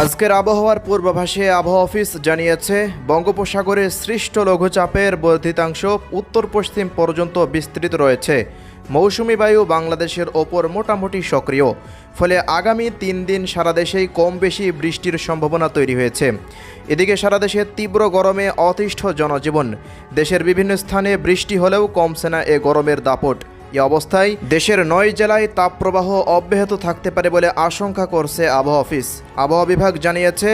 আজকের আবহাওয়ার পূর্বাভাসে আবহাওয়া অফিস জানিয়েছে, বঙ্গোপসাগরে সৃষ্ট লঘুচাপের বর্ধিতাংশ উত্তর পশ্চিম পর্যন্ত বিস্তৃত রয়েছে। মৌসুমি বায়ু বাংলাদেশের ওপর মোটামুটি সক্রিয়, ফলে আগামী 3 দিন সারা দেশেই কম বেশি বৃষ্টির সম্ভাবনা তৈরি হয়েছে। এদিকে সারা দেশে তীব্র গরমে অতিষ্ঠ জনজীবন। দেশের বিভিন্ন স্থানে বৃষ্টি হলেও কমছে না এ গরমের দাপট। এ অবস্থায় দেশের 9 জেলায় তাপপ্রবাহ অব্যাহত থাকতে পারে বলে আশঙ্কা করছে আবহাওয়া অফিস। আবহাওয়া বিভাগ জানিয়েছে,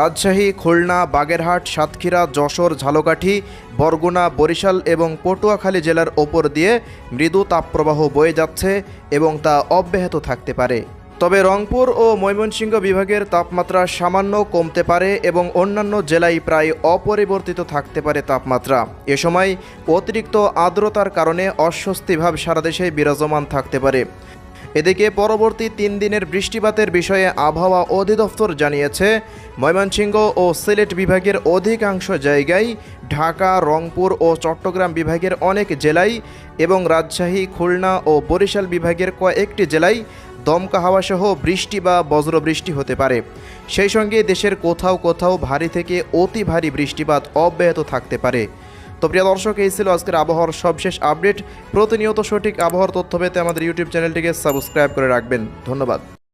রাজশাহী, খুলনা, বাগেরহাট, সাতক্ষীরা, যশোর, ঝালকাঠি, বরগুনা, বরিশাল এবং পটুয়াখালী জেলার ওপর দিয়ে মৃদু তাপপ্রবাহ বয়ে যাচ্ছে এবং তা অব্যাহত থাকতে পারে। তবে রংপুর ও ময়মনসিংহ বিভাগের তাপমাত্রা সামান্য কমতে পারে এবং অন্যান্য জেলায় প্রায় অপরিবর্তিত থাকতে পারে তাপমাত্রা। এ সময় অতিরিক্ত আর্দ্রতার কারণে অস্বস্তিভাব সারা দেশে বিরাজমান থাকতে পারে। এদিকে পরবর্তী 3 দিনের বৃষ্টিপাতের বিষয়ে আবহাওয়া অধিদপ্তর জানিয়েছে, ময়মনসিংহ ও সিলেট বিভাগের অধিকাংশ জায়গায়, ঢাকা, রংপুর ও চট্টগ্রাম বিভাগের অনেক জেলায় এবং রাজশাহী, খুলনা ও বরিশাল বিভাগের কয়েকটি জেলায় দমকা হাওয়াসহ বৃষ্টি বা বজ্রবৃষ্টি হতে পারে। সেই সঙ্গে দেশের কোথাও কোথাও ভারী থেকে অতি ভারী বৃষ্টিপাত অব্যাহত থাকতে পারে। তো প্রিয় দর্শক, এই ছিল আজকের আবহাওয়ার সবশেষ আপডেট। প্রতিনিয়ত সঠিক আবহাওয়ার তথ্য পেতে আমাদের ইউটিউব চ্যানেলটিকে সাবস্ক্রাইব করে রাখবেন। ধন্যবাদ।